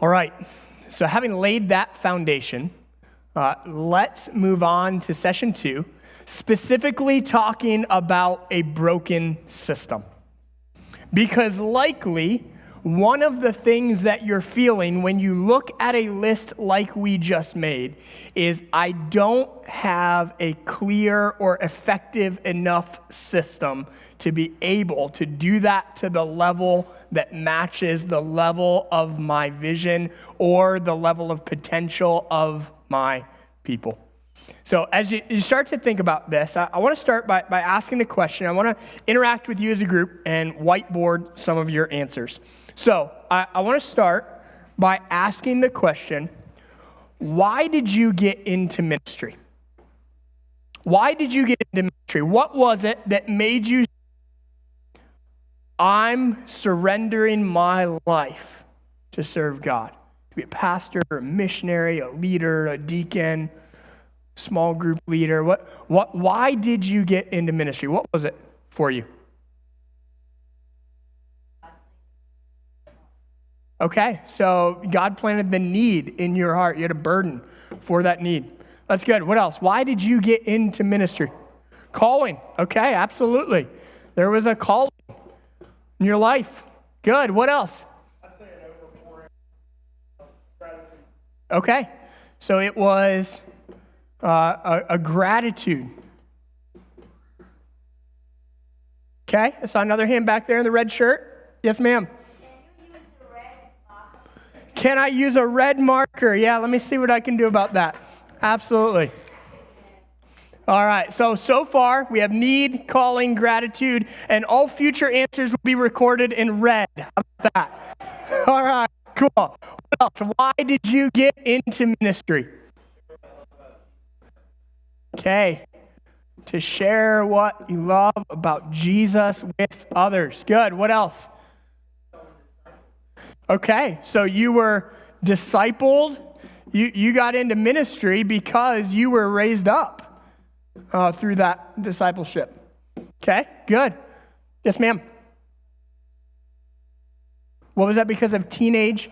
All right, so having laid that foundation, let's move on to session 2, specifically talking about a broken system. Because likely, one of the things that you're feeling when you look at a list like we just made is, I don't have a clear or effective enough system to be able to do that to the level that matches the level of my vision or the level of potential of my people. So as you start to think about this, I want to start by asking the question. I want to interact with you as a group and whiteboard some of your answers. So I want to start by asking the question, why did you get into ministry? Why did you get into ministry? What was it that made you say, I'm surrendering my life to serve God? To be a pastor, a missionary, a leader, a deacon, small group leader. Why did you get into ministry? What was it for you? Okay, so God planted the need in your heart. You had a burden for that need. That's good. What else? Why did you get into ministry? Calling. Okay, absolutely. There was a calling in your life. Good. What else? I'd say an overpouring of gratitude. Okay, so it was a gratitude. Okay, I saw another hand back there in the red shirt. Yes, ma'am. Can I use a red marker? Yeah, let me see what I can do about that. Absolutely. All right, so far we have need, calling, gratitude, and all future answers will be recorded in red. How about that? All right, cool. What else? Why did you get into ministry? Okay, to share what you love about Jesus with others. Good. What else? Okay, so you were discipled. You got into ministry because you were raised up through that discipleship. Okay, good. Yes, ma'am. What was that, because of teenage?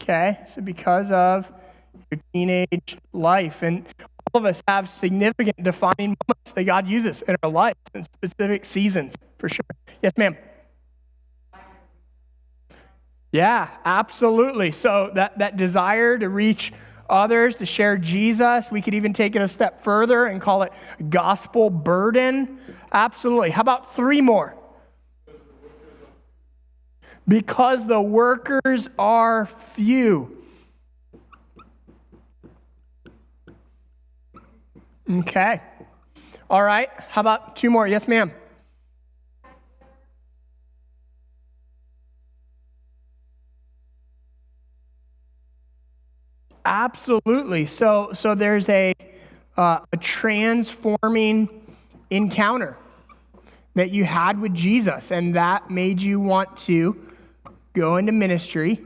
Okay, so because of your teenage life. And all of us have significant defining moments that God uses in our lives in specific seasons, for sure. Yes, ma'am. Yeah, absolutely. So that desire to reach others, to share Jesus, we could even take it a step further and call it gospel burden. Absolutely. How about 3 more? Because the workers are few. Okay. All right. How about 2 more? Yes, ma'am. Absolutely. So there's a transforming encounter that you had with Jesus, and that made you want to go into ministry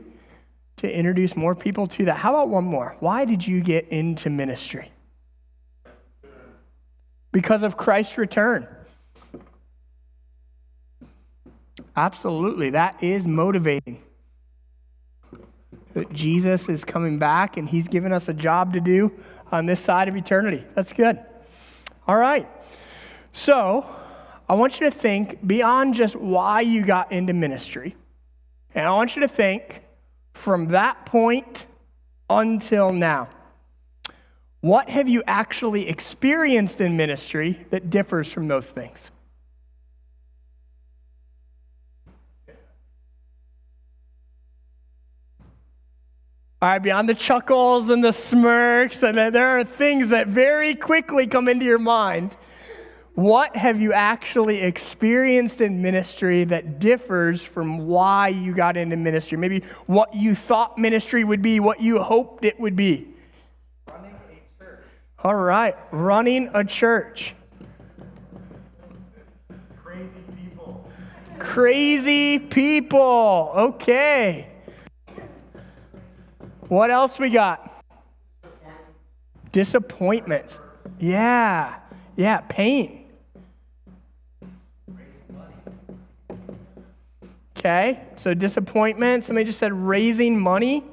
to introduce more people to that. How about 1 more? Why did you get into ministry? Because of Christ's return. Absolutely. That is motivating. That Jesus is coming back and he's given us a job to do on this side of eternity. That's good. All right. So I want you to think beyond just why you got into ministry. And I want you to think from that point until now. What have you actually experienced in ministry that differs from those things? All right, beyond the chuckles and the smirks, and there are things that very quickly come into your mind. What have you actually experienced in ministry that differs from why you got into ministry? Maybe what you thought ministry would be, what you hoped it would be. Running a church. All right, running a church. Crazy people. Crazy people. Okay. What else we got? Disappointments. Yeah, pain. Okay, so disappointment. Somebody just said raising money.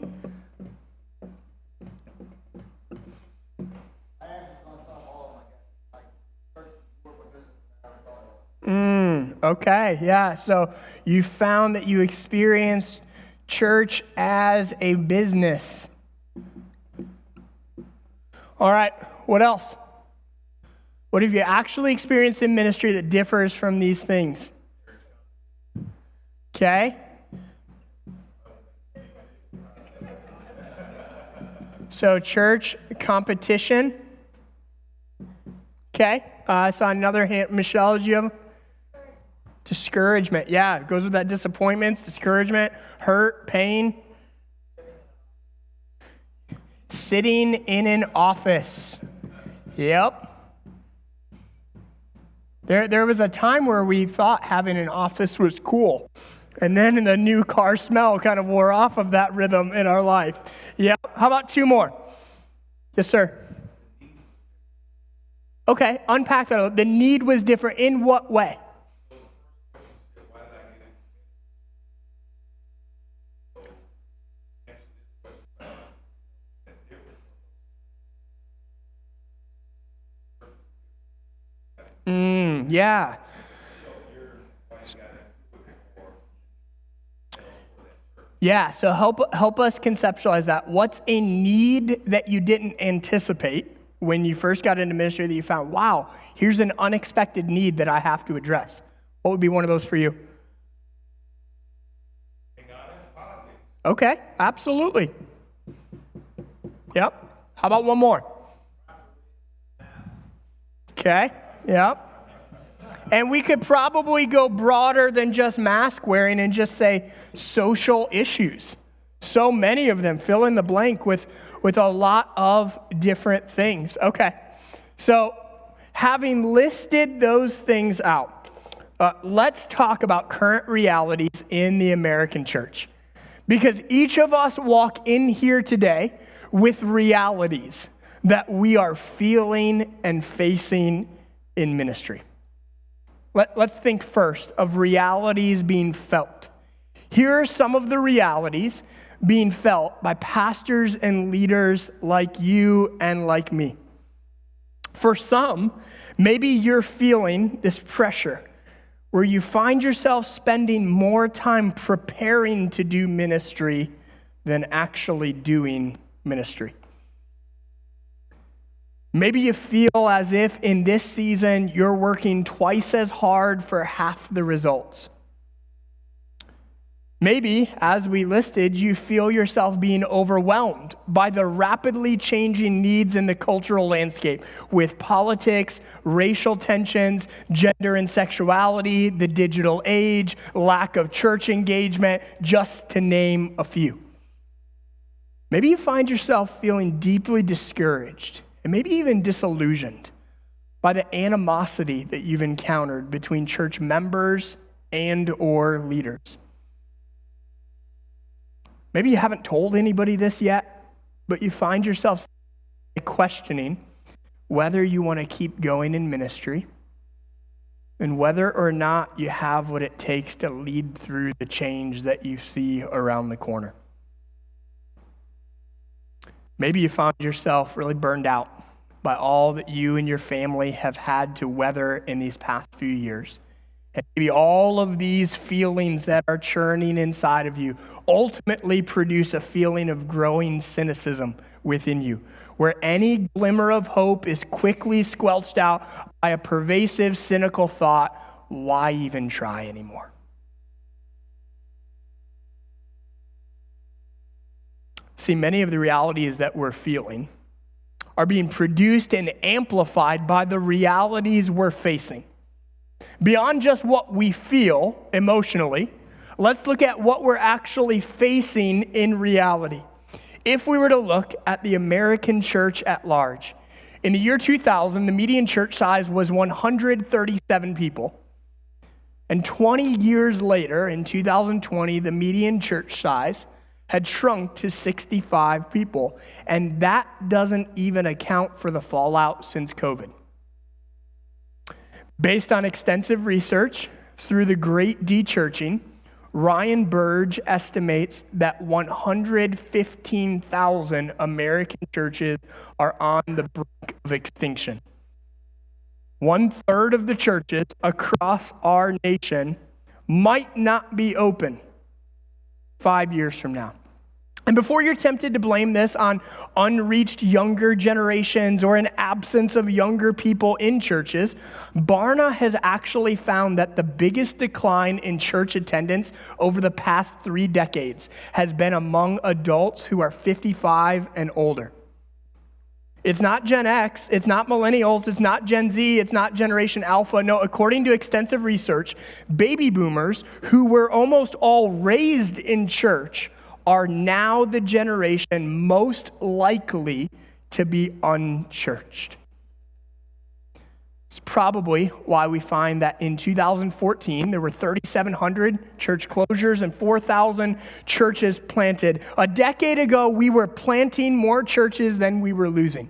Okay, yeah. So you found that you experienced church as a business. All right, what else? What have you actually experienced in ministry that differs from these things? Okay. So church competition. Okay. I saw another hand. Michelle, did you have? Discouragement. Yeah, it goes with that disappointments, discouragement, hurt, pain. Sitting in an office. Yep. There was a time where we thought having an office was cool. And then the new car smell kind of wore off of that rhythm in our life. Yep. How about two more? Yes, sir. Okay, unpack that. The need was different. In what way? Yeah. Yeah, so help us conceptualize that. What's a need that you didn't anticipate when you first got into ministry that you found, wow, here's an unexpected need that I have to address? What would be one of those for you? Okay, absolutely. Yep. How about one more? Okay, yep. And we could probably go broader than just mask wearing and just say social issues. So many of them, fill in the blank with a lot of different things. Okay, so having listed those things out, let's talk about current realities in the American church. Because each of us walk in here today with realities that we are feeling and facing in ministry. Let's think first of realities being felt. Here are some of the realities being felt by pastors and leaders like you and like me. For some, maybe you're feeling this pressure where you find yourself spending more time preparing to do ministry than actually doing ministry. Maybe you feel as if in this season you're working twice as hard for half the results. Maybe, as we listed, you feel yourself being overwhelmed by the rapidly changing needs in the cultural landscape with politics, racial tensions, gender and sexuality, the digital age, lack of church engagement, just to name a few. Maybe you find yourself feeling deeply discouraged and maybe even disillusioned by the animosity that you've encountered between church members and or leaders. Maybe you haven't told anybody this yet, but you find yourself questioning whether you want to keep going in ministry and whether or not you have what it takes to lead through the change that you see around the corner. Maybe you found yourself really burned out by all that you and your family have had to weather in these past few years. And maybe all of these feelings that are churning inside of you ultimately produce a feeling of growing cynicism within you, where any glimmer of hope is quickly squelched out by a pervasive, cynical thought, why even try anymore? See, many of the realities that we're feeling are being produced and amplified by the realities we're facing. Beyond just what we feel emotionally, let's look at what we're actually facing in reality. If we were to look at the American church at large, in the year 2000, the median church size was 137 people. And 20 years later, in 2020, the median church size had shrunk to 65 people. And that doesn't even account for the fallout since COVID. Based on extensive research through the Great Dechurching, Ryan Burge estimates that 115,000 American churches are on the brink of extinction. 1/3 of the churches across our nation might not be open 5 years from now. And before you're tempted to blame this on unreached younger generations or an absence of younger people in churches, Barna has actually found that the biggest decline in church attendance over the past 3 decades has been among adults who are 55 and older. It's not Gen X, it's not millennials, it's not Gen Z, it's not Generation Alpha. No, according to extensive research, baby boomers who were almost all raised in church are now the generation most likely to be unchurched. It's probably why we find that in 2014, there were 3,700 church closures and 4,000 churches planted. A decade ago, we were planting more churches than we were losing.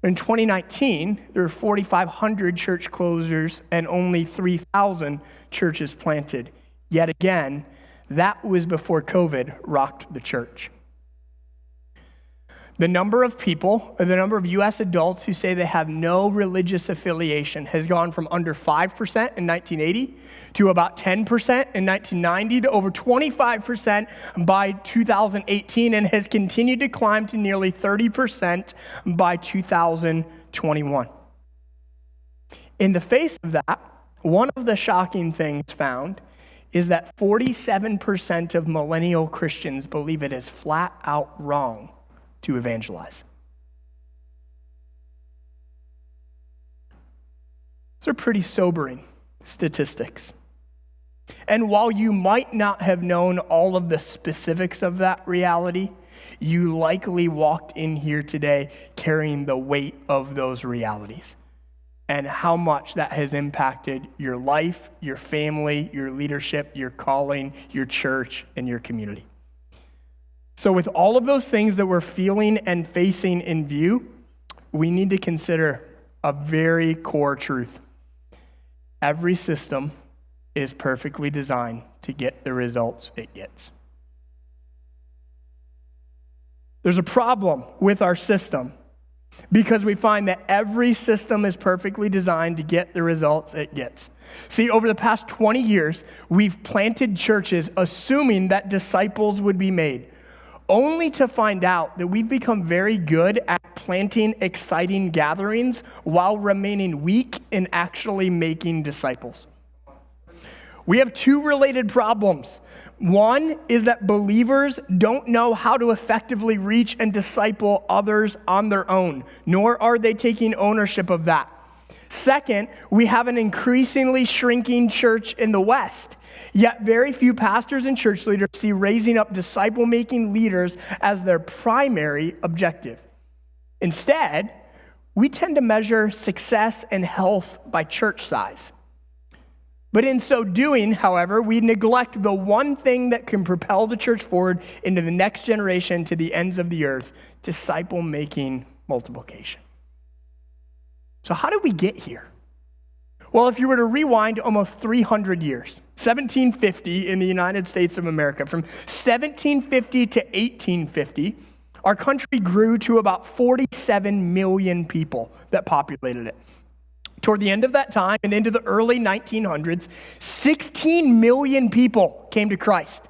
In 2019, there were 4,500 church closures and only 3,000 churches planted. Yet again, that was before COVID rocked the church. The number of U.S. adults who say they have no religious affiliation has gone from under 5% in 1980 to about 10% in 1990 to over 25% by 2018 and has continued to climb to nearly 30% by 2021. In the face of that, one of the shocking things found is that 47% of millennial Christians believe it is flat out wrong to evangelize. These are pretty sobering statistics. And while you might not have known all of the specifics of that reality, you likely walked in here today carrying the weight of those realities and how much that has impacted your life, your family, your leadership, your calling, your church, and your community. So with all of those things that we're feeling and facing in view, we need to consider a very core truth. Every system is perfectly designed to get the results it gets. There's a problem with our system because we find that every system is perfectly designed to get the results it gets. See, over the past 20 years, we've planted churches assuming that disciples would be made, only to find out that we've become very good at planting exciting gatherings while remaining weak in actually making disciples. We have 2 related problems. One is that believers don't know how to effectively reach and disciple others on their own, nor are they taking ownership of that. Second, we have an increasingly shrinking church in the West, yet very few pastors and church leaders see raising up disciple-making leaders as their primary objective. Instead, we tend to measure success and health by church size. But in so doing, however, we neglect the one thing that can propel the church forward into the next generation to the ends of the earth, disciple-making multiplication. So how did we get here? Well, if you were to rewind almost 300 years, 1750 in the United States of America, from 1750 to 1850, our country grew to about 47 million people that populated it. Toward the end of that time and into the early 1900s, 16 million people came to Christ.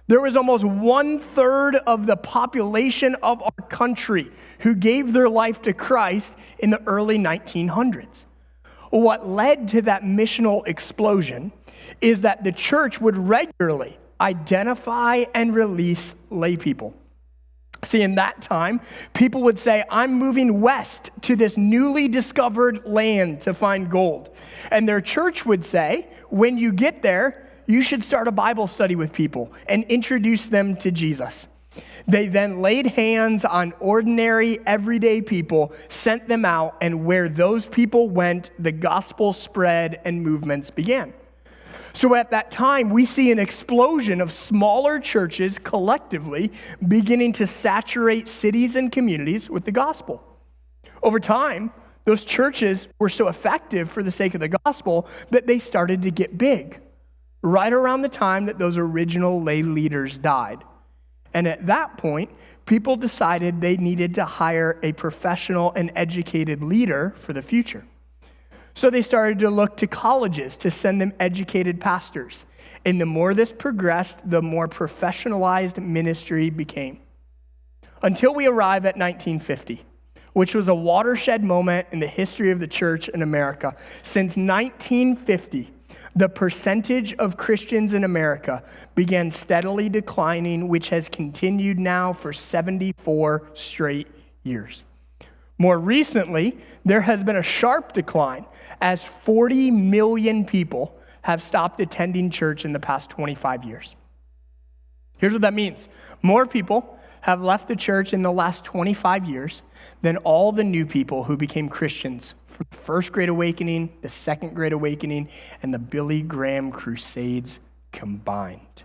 There was almost 1/3 of the population of our country who gave their life to Christ in the early 1900s. What led to that missional explosion is that the church would regularly identify and release lay people. See, in that time, people would say, I'm moving west to this newly discovered land to find gold. And their church would say, when you get there, you should start a Bible study with people and introduce them to Jesus. They then laid hands on ordinary, everyday people, sent them out, and where those people went, the gospel spread and movements began. So at that time, we see an explosion of smaller churches collectively beginning to saturate cities and communities with the gospel. Over time, those churches were so effective for the sake of the gospel that they started to get big. right around the time that those original lay leaders died. And at that point, people decided they needed to hire a professional and educated leader for the future. So they started to look to colleges to send them educated pastors. And the more this progressed, the more professionalized ministry became. Until we arrive at 1950, which was a watershed moment in the history of the church in America. Since 1950, the percentage of Christians in America began steadily declining, which has continued now for 74 straight years. More recently, there has been a sharp decline as 40 million people have stopped attending church in the past 25 years. Here's what that means. More people have left the church in the last 25 years than all the new people who became Christians from the First Great Awakening, the Second Great Awakening, and the Billy Graham Crusades combined.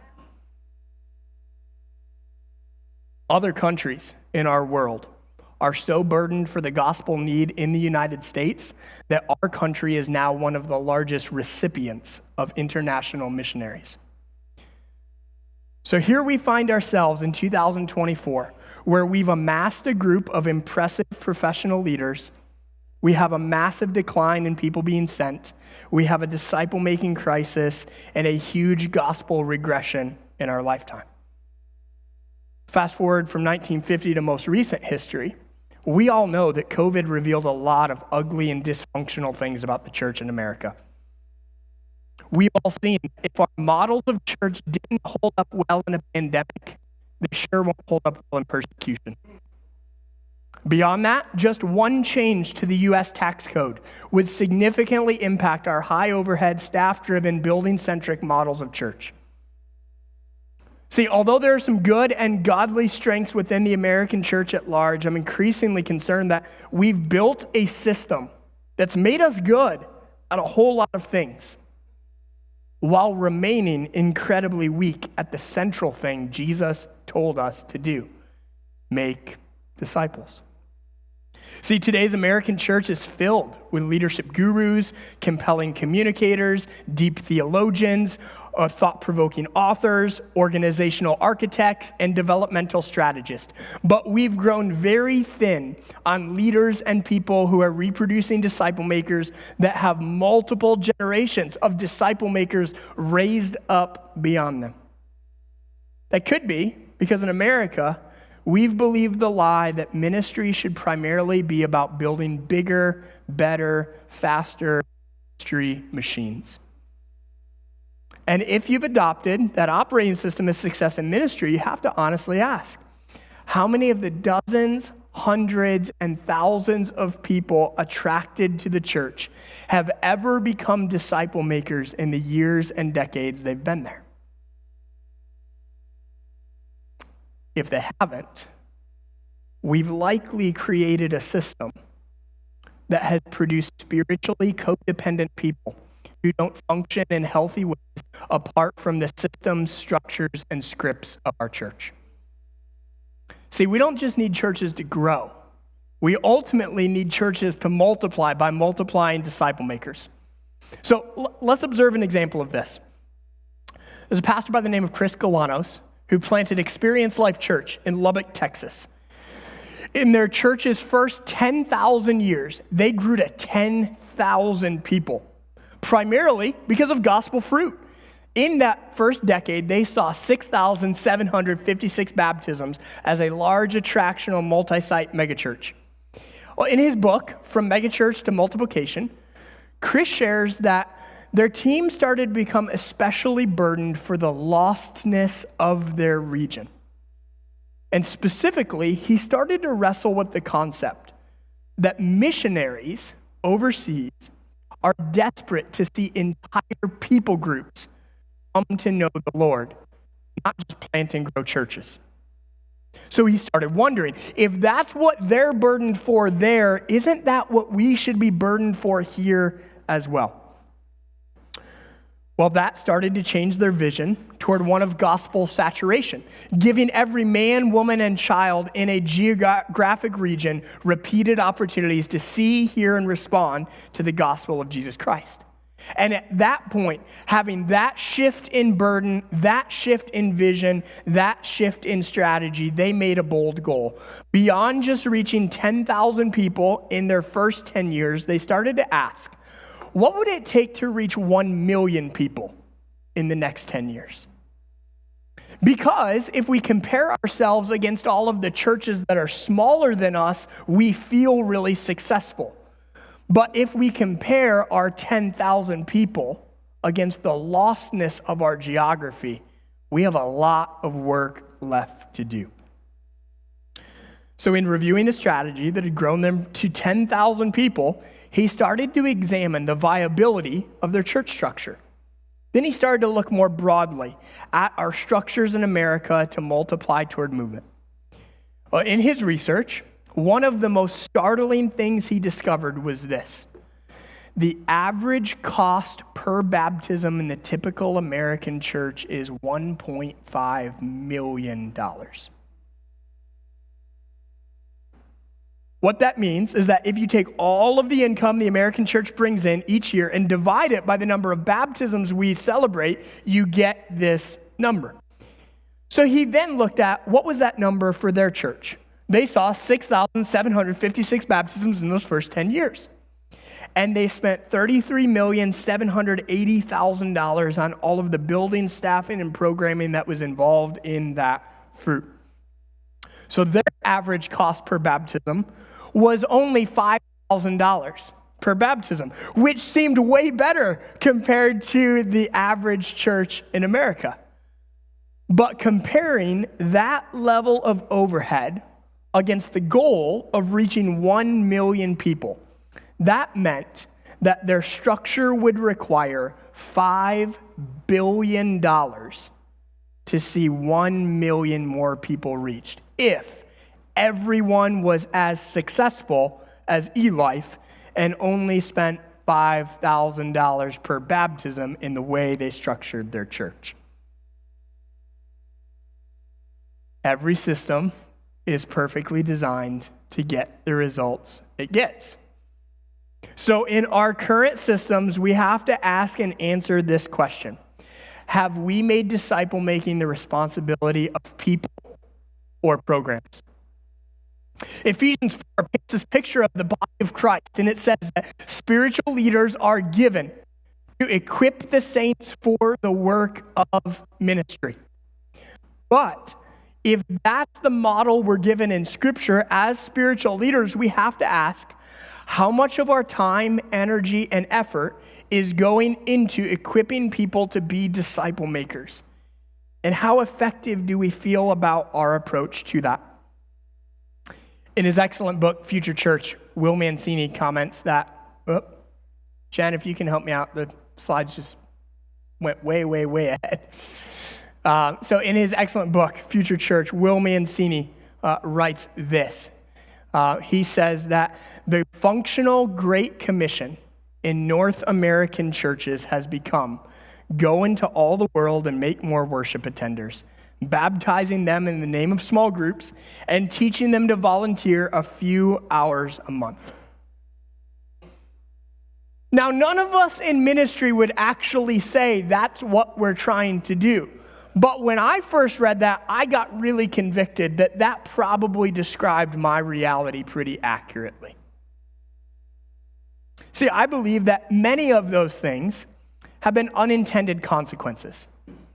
Other countries in our world are so burdened for the gospel need in the United States that our country is now one of the largest recipients of international missionaries. So here we find ourselves in 2024, where we've amassed a group of impressive professional leaders. We have a massive decline in people being sent. We have a disciple-making crisis and a huge gospel regression in our lifetime. Fast forward from 1950 to most recent history, we all know that COVID revealed a lot of ugly and dysfunctional things about the church in America. We've all seen if our models of church didn't hold up well in a pandemic, they sure won't hold up well in persecution. Beyond that, just one change to the U.S. tax code would significantly impact our high overhead, staff-driven, building-centric models of church. See, although there are some good and godly strengths within the American church at large, I'm increasingly concerned that we've built a system that's made us good at a whole lot of things, while remaining incredibly weak at the central thing Jesus told us to do: make disciples. See, today's American church is filled with leadership gurus, compelling communicators, deep theologians, thought-provoking authors, organizational architects, and developmental strategists. But we've grown very thin on leaders and people who are reproducing disciple makers that have multiple generations of disciple makers raised up beyond them. That could be because in America, we've believed the lie that ministry should primarily be about building bigger, better, faster ministry machines. And if you've adopted that operating system of success in ministry, you have to honestly ask, how many of the dozens, hundreds, and thousands of people attracted to the church have ever become disciple makers in the years and decades they've been there? If they haven't, we've likely created a system that has produced spiritually codependent people who don't function in healthy ways apart from the systems, structures, and scripts of our church. See, we don't just need churches to grow. We ultimately need churches to multiply by multiplying disciple makers. So let's observe an example of this. There's a pastor by the name of Galanos who planted Experience Life Church in Lubbock, Texas. In their church's first 10,000 years, they grew to 10,000 people, primarily because of gospel fruit. In that first decade, they saw 6,756 baptisms as a large attractional multi-site megachurch. Well, in his book, From Megachurch to Multiplication, Chris shares that their team started to become especially burdened for the lostness of their region. And specifically, he started to wrestle with the concept that missionaries overseas are desperate to see entire people groups come to know the Lord, not just plant and grow churches. So he started wondering, if that's what they're burdened for there, isn't that what we should be burdened for here as well? Well, that started to change their vision toward one of gospel saturation, giving every man, woman, and child in a geographic region repeated opportunities to see, hear, and respond to the gospel of Jesus Christ. And at that point, having that shift in burden, that shift in vision, that shift in strategy, they made a bold goal. Beyond just reaching 10,000 people in their first 10 years, they started to ask, what would it take to reach 1 million people in the next 10 years? Because if we compare ourselves against all of the churches that are smaller than us, we feel really successful. But if we compare our 10,000 people against the lostness of our geography, we have a lot of work left to do. So in reviewing the strategy that had grown them to 10,000 people, he started to examine the viability of their church structure. Then he started to look more broadly at our structures in America to multiply toward movement. In his research, one of the most startling things he discovered was this: the average cost per baptism in the typical American church is $1.5 million. What that means is that if you take all of the income the American church brings in each year and divide it by the number of baptisms we celebrate, you get this number. So he then looked at what was that number for their church. They saw 6,756 baptisms in those first 10 years. And they spent $33,780,000 on all of the building, staffing, and programming that was involved in that fruit. So their average cost per baptism was only $5,000 per baptism, which seemed way better compared to the average church in America. But comparing that level of overhead against the goal of reaching 1 million people, that meant that their structure would require $5 billion to see 1 million more people reached, if everyone was as successful as eLife and only spent $5,000 per baptism in the way they structured their church. Every system is perfectly designed to get the results it gets. So in our current systems, we have to ask and answer this question: have we made disciple making the responsibility of people or programs? Ephesians 4 paints this picture of the body of Christ, and it says that spiritual leaders are given to equip the saints for the work of ministry. But if that's the model we're given in Scripture as spiritual leaders, we have to ask, how much of our time, energy, and effort is going into equipping people to be disciple makers? And how effective do we feel about our approach to that? In his excellent book, Future Church, Will Mancini comments that, Jen, if you can help me out, the slides just went way, way, way ahead. So in his excellent book, Future Church, Will Mancini writes this. He says that the functional Great Commission in North American churches has become, go into all the world and make more worship attenders, baptizing them in the name of small groups, and teaching them to volunteer a few hours a month. Now, none of us in ministry would actually say that's what we're trying to do. But when I first read that, I got really convicted that that probably described my reality pretty accurately. See, I believe that many of those things have been unintended consequences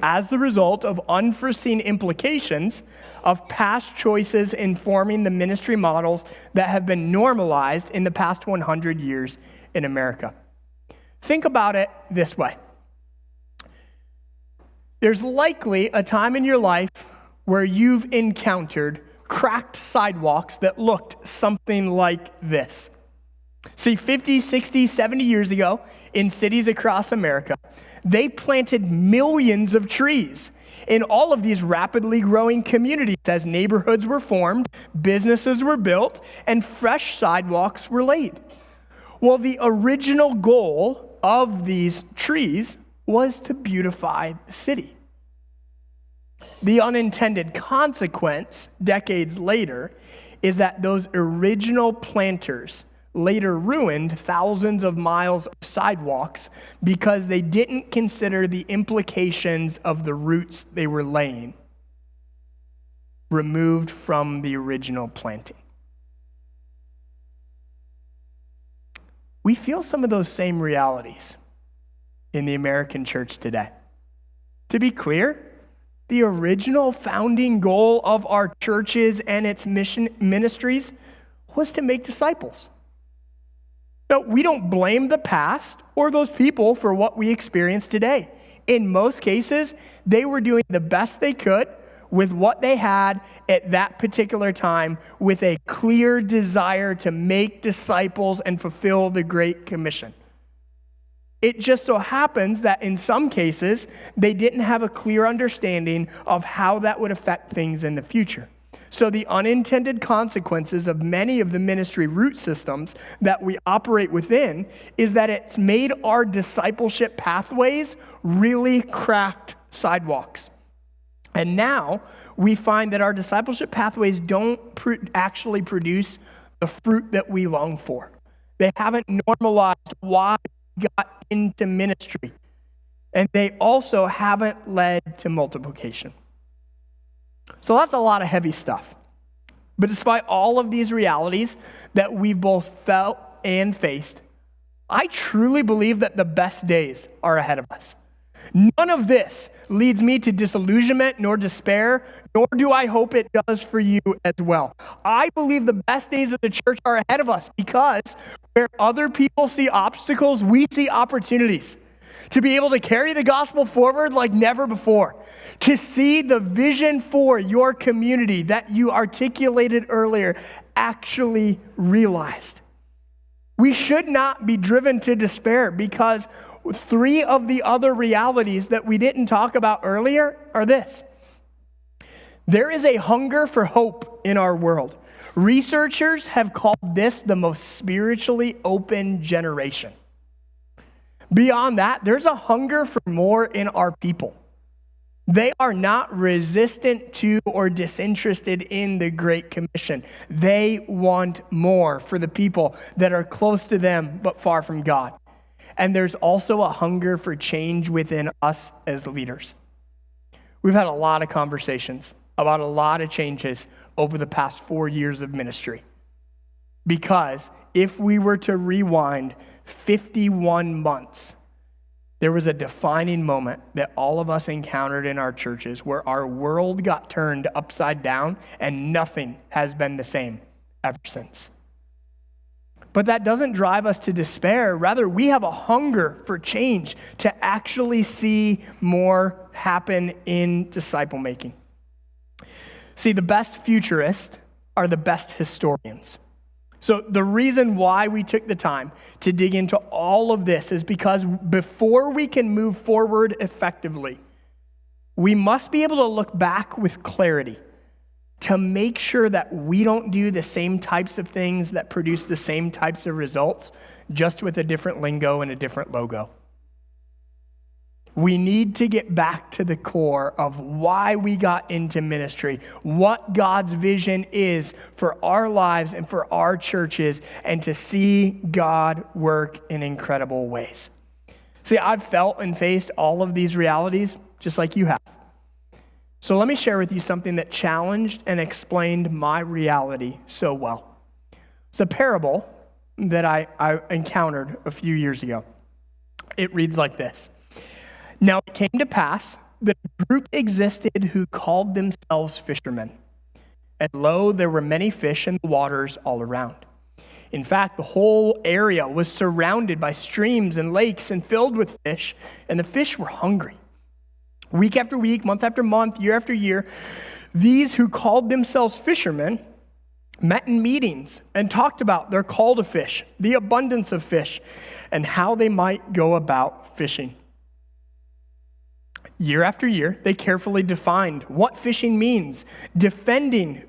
as the result of unforeseen implications of past choices informing the ministry models that have been normalized in the past 100 years in America. Think about it this way. There's likely a time in your life where you've encountered cracked sidewalks that looked something like this. See, 50, 60, 70 years ago, in cities across America, they planted millions of trees in all of these rapidly growing communities as neighborhoods were formed, businesses were built, and fresh sidewalks were laid. Well, the original goal of these trees was to beautify the city. The unintended consequence, decades later, is that those original planters later ruined thousands of miles of sidewalks because they didn't consider the implications of the roots they were laying, removed from the original planting. We feel some of those same realities in the American church today. To be clear, the original founding goal of our churches and its ministries was to make disciples. Now, we don't blame the past or those people for what we experience today. In most cases, they were doing the best they could with what they had at that particular time, with a clear desire to make disciples and fulfill the Great Commission. It just so happens that in some cases, they didn't have a clear understanding of how that would affect things in the future. So the unintended consequences of many of the ministry root systems that we operate within is that it's made our discipleship pathways really cracked sidewalks. And now we find that our discipleship pathways don't actually produce the fruit that we long for. They haven't normalized why we got into ministry. And they also haven't led to multiplication. So that's a lot of heavy stuff. But despite all of these realities that we've both felt and faced, I truly believe that the best days are ahead of us. None of this leads me to disillusionment nor despair, nor do I hope it does for you as well. I believe the best days of the church are ahead of us because where other people see obstacles, we see opportunities to be able to carry the gospel forward like never before, to see the vision for your community that you articulated earlier actually realized. We should not be driven to despair because three of the other realities that we didn't talk about earlier are this. There is a hunger for hope in our world. Researchers have called this the most spiritually open generation. Beyond that, there's a hunger for more in our people. They are not resistant to or disinterested in the Great Commission. They want more for the people that are close to them but far from God. And there's also a hunger for change within us as leaders. We've had a lot of conversations about a lot of changes over the past 4 years of ministry. Because if we were to rewind 51 months, there was a defining moment that all of us encountered in our churches where our world got turned upside down and nothing has been the same ever since. But that doesn't drive us to despair. Rather, we have a hunger for change to actually see more happen in disciple making. See, the best futurists are the best historians. So the reason why we took the time to dig into all of this is because before we can move forward effectively, we must be able to look back with clarity to make sure that we don't do the same types of things that produce the same types of results, just with a different lingo and a different logo. We need to get back to the core of why we got into ministry, what God's vision is for our lives and for our churches, and to see God work in incredible ways. See, I've felt and faced all of these realities just like you have. So let me share with you something that challenged and explained my reality so well. It's a parable that I encountered a few years ago. It reads like this. Now it came to pass that a group existed who called themselves fishermen. And lo, there were many fish in the waters all around. In fact, the whole area was surrounded by streams and lakes and filled with fish, and the fish were hungry. Week after week, month after month, year after year, these who called themselves fishermen met in meetings and talked about their call to fish, the abundance of fish, and how they might go about fishing. Year after year, they carefully defined what fishing means, defended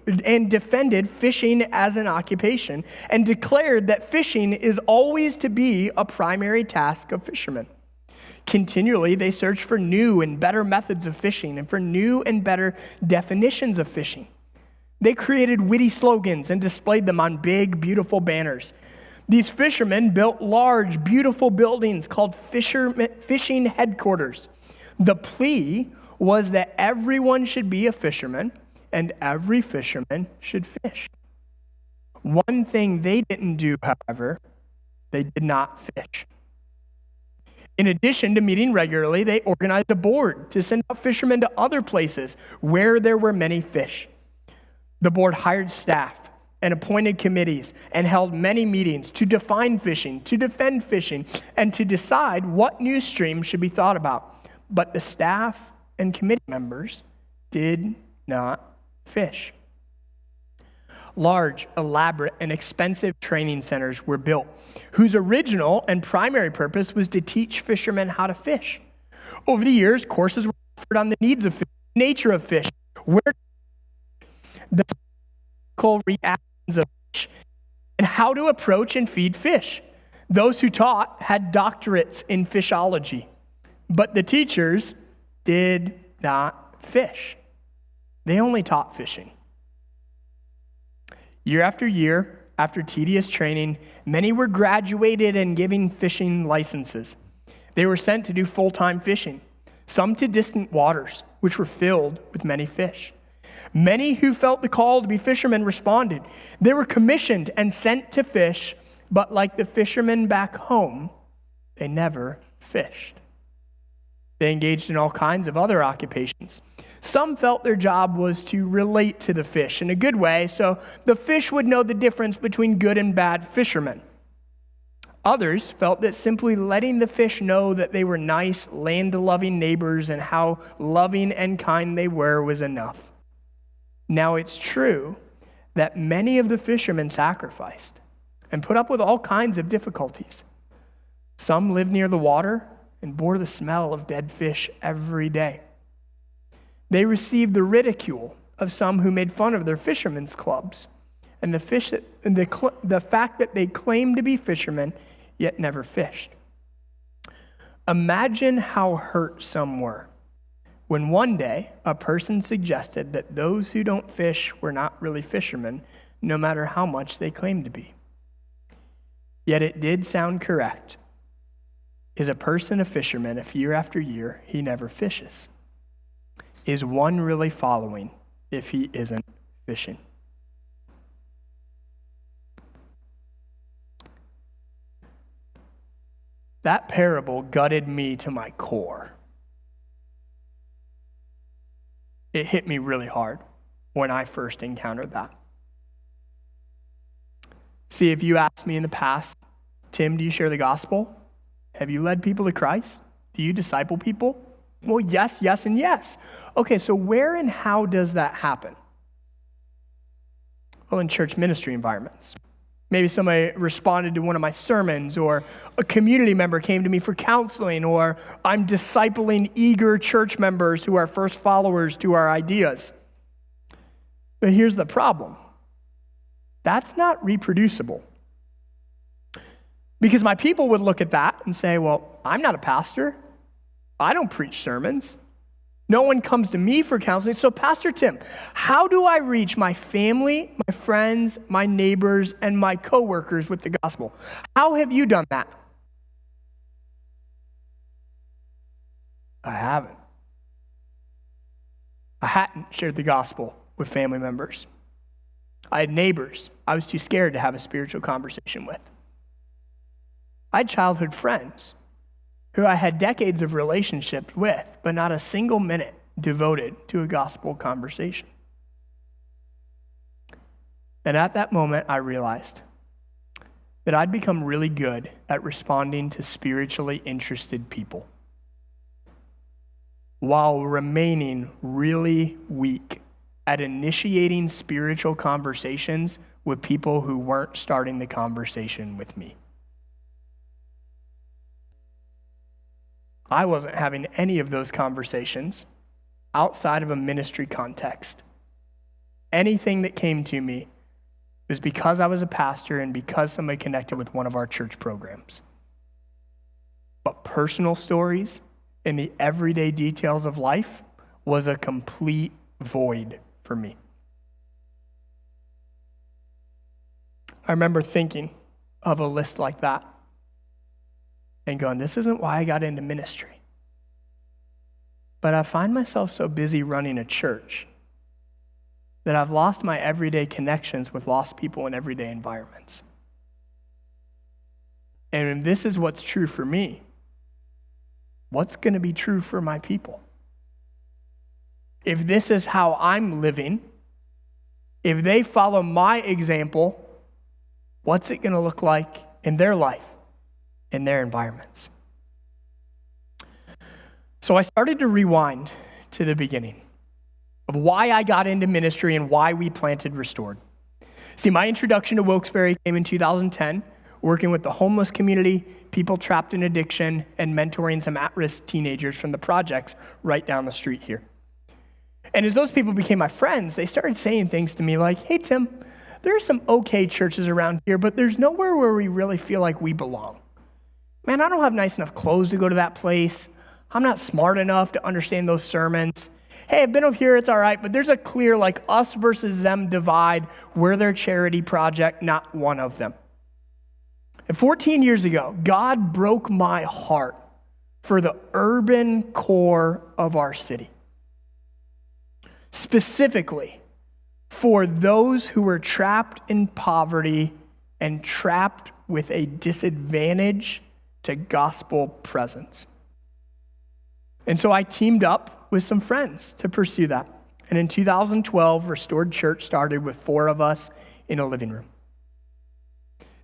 fishing as an occupation, and declared that fishing is always to be a primary task of fishermen. Continually, they searched for new and better methods of fishing and for new and better definitions of fishing. They created witty slogans and displayed them on big, beautiful banners. These fishermen built large, beautiful buildings called fishing headquarters. The plea was that everyone should be a fisherman and every fisherman should fish. One thing they didn't do, however, they did not fish. In addition to meeting regularly, they organized a board to send out fishermen to other places where there were many fish. The board hired staff and appointed committees and held many meetings to define fishing, to defend fishing, and to decide what new streams should be thought about. But the staff and committee members did not fish. Large, elaborate, and expensive training centers were built, whose original and primary purpose was to teach fishermen how to fish. Over the years, courses were offered on the needs of fish, nature of fish, where the physical reactions of fish, and how to approach and feed fish. Those who taught had doctorates in fishology, but the teachers did not fish. They only taught fishing. Year after year, after tedious training, many were graduated and given fishing licenses. They were sent to do full-time fishing, some to distant waters, which were filled with many fish. Many who felt the call to be fishermen responded. They were commissioned and sent to fish, but like the fishermen back home, they never fished. They engaged in all kinds of other occupations. Some felt their job was to relate to the fish in a good way, so the fish would know the difference between good and bad fishermen. Others felt that simply letting the fish know that they were nice, land-loving neighbors and how loving and kind they were was enough. Now it's true that many of the fishermen sacrificed and put up with all kinds of difficulties. Some lived near the water and bore the smell of dead fish every day. They received the ridicule of some who made fun of their fishermen's clubs and the fact that they claimed to be fishermen yet never fished. Imagine how hurt some were when one day a person suggested that those who don't fish were not really fishermen, no matter how much they claimed to be. Yet it did sound correct. Is a person a fisherman if year after year he never fishes? Is one really following if he isn't fishing? That parable gutted me to my core. It hit me really hard when I first encountered that. See, if you asked me in the past, Tim, do you share the gospel? Have you led people to Christ? Do you disciple people? Well, yes, yes, and yes. Okay, so where and how does that happen? Well, in church ministry environments. Maybe somebody responded to one of my sermons, or a community member came to me for counseling, or I'm discipling eager church members who are first followers to our ideas. But here's the problem. That's not reproducible. Because my people would look at that and say, well, I'm not a pastor. I don't preach sermons. No one comes to me for counseling. So, Pastor Tim, how do I reach my family, my friends, my neighbors, and my coworkers with the gospel? How have you done that? I haven't. I hadn't shared the gospel with family members. I had neighbors I was too scared to have a spiritual conversation with. I had childhood friends who I had decades of relationship with, but not a single minute devoted to a gospel conversation. And at that moment, I realized that I'd become really good at responding to spiritually interested people while remaining really weak at initiating spiritual conversations with people who weren't starting the conversation with me. I wasn't having any of those conversations outside of a ministry context. Anything that came to me was because I was a pastor and because somebody connected with one of our church programs. But personal stories and the everyday details of life was a complete void for me. I remember thinking, of a list like that and going, this isn't why I got into ministry. But I find myself so busy running a church that I've lost my everyday connections with lost people in everyday environments. And this is what's true for me. What's going to be true for my people? If this is how I'm living, if they follow my example, what's it going to look like in their life, in their environments? So I started to rewind to the beginning of why I got into ministry and why we planted Restored. See, my introduction to Wilkes-Barre came in 2010, working with the homeless community, people trapped in addiction, and mentoring some at-risk teenagers from the projects right down the street here. And as those people became my friends, they started saying things to me like, hey, Tim, there are some okay churches around here, but there's nowhere where we really feel like we belong. Man, I don't have nice enough clothes to go to that place. I'm not smart enough to understand those sermons. Hey, I've been over here, it's all right, but there's a clear like us versus them divide. We're their charity project, not one of them. And 14 years ago, God broke my heart for the urban core of our city. Specifically, for those who were trapped in poverty and trapped with a disadvantage to gospel presence. And so I teamed up with some friends to pursue that. And in 2012, Restored Church started with 4 of us in a living room.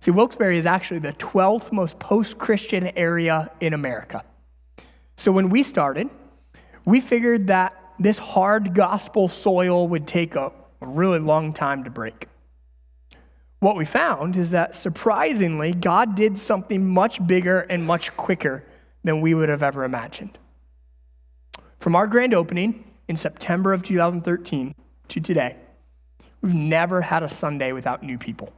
See, Wilkes-Barre is actually the 12th most post-Christian area in America. So when we started, we figured that this hard gospel soil would take a really long time to break. What we found is that surprisingly, God did something much bigger and much quicker than we would have ever imagined. From our grand opening in September of 2013 to today, we've never had a Sunday without new people.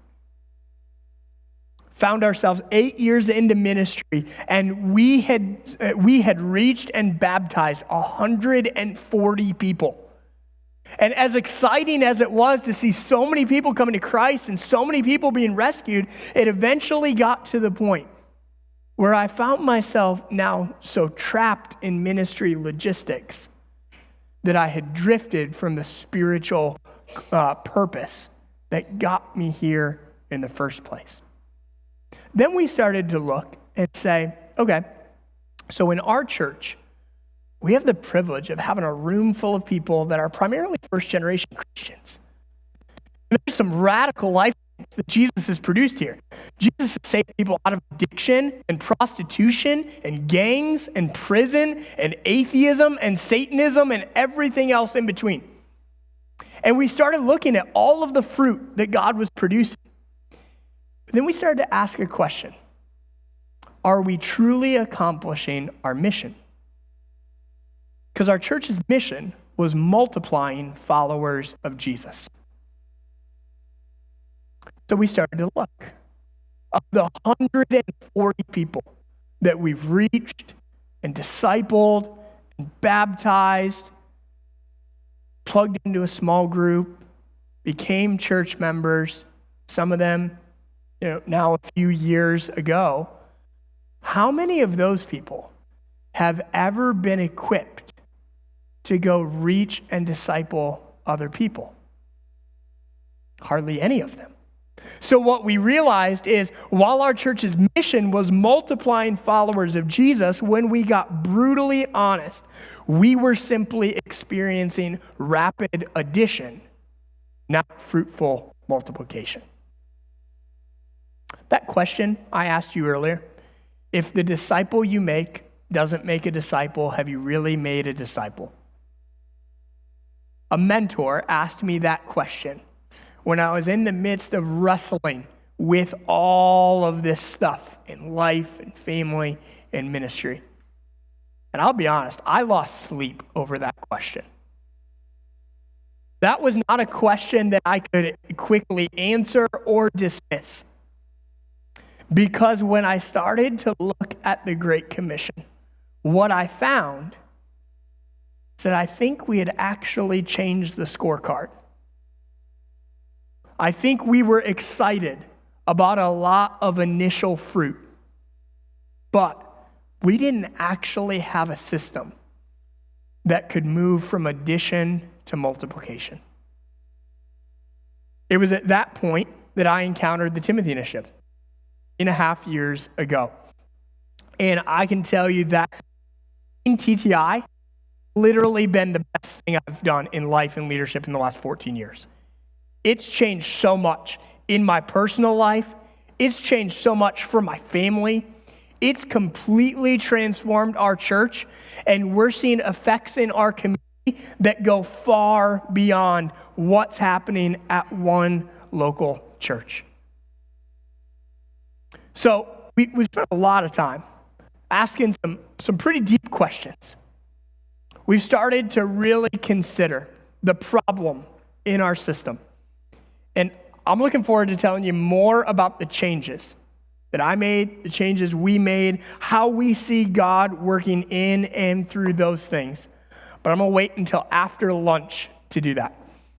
Found ourselves 8 years into ministry, and we had reached and baptized 140 people. And as exciting as it was to see so many people coming to Christ and so many people being rescued, it eventually got to the point where I found myself now so trapped in ministry logistics that I had drifted from the spiritual purpose that got me here in the first place. Then we started to look and say, okay, so in our church, we have the privilege of having a room full of people that are primarily first-generation Christians. And there's some radical life that Jesus has produced here. Jesus has saved people out of addiction and prostitution and gangs and prison and atheism and Satanism and everything else in between. And we started looking at all of the fruit that God was producing. Then we started to ask a question. Are we truly accomplishing our mission? Because our church's mission was multiplying followers of Jesus. So we started to look. Of the 140 people that we've reached and discipled and baptized, plugged into a small group, became church members, some of them now a few years ago, how many of those people have ever been equipped to go reach and disciple other people? Hardly any of them. So what we realized is while our church's mission was multiplying followers of Jesus, when we got brutally honest, we were simply experiencing rapid addition, not fruitful multiplication. That question I asked you earlier, if the disciple you make doesn't make a disciple, have you really made a disciple? A mentor asked me that question when I was in the midst of wrestling with all of this stuff in life and family and ministry. And I'll be honest, I lost sleep over that question. That was not a question that I could quickly answer or dismiss. Because when I started to look at the Great Commission, what I found is that I think we had actually changed the scorecard. I think we were excited about a lot of initial fruit, but we didn't actually have a system that could move from addition to multiplication. It was at that point that I encountered the Timothy Initiative 3.5 years ago. And I can tell you that in TTI, literally been the best thing I've done in life and leadership in the last 14 years. It's changed so much in my personal life. It's changed so much for my family. It's completely transformed our church, and we're seeing effects in our community that go far beyond what's happening at one local church. So we've spent a lot of time asking some pretty deep questions. We've started to really consider the problem in our system. And I'm looking forward to telling you more about the changes that I made, the changes we made, how we see God working in and through those things. But I'm going to wait until after lunch to do that.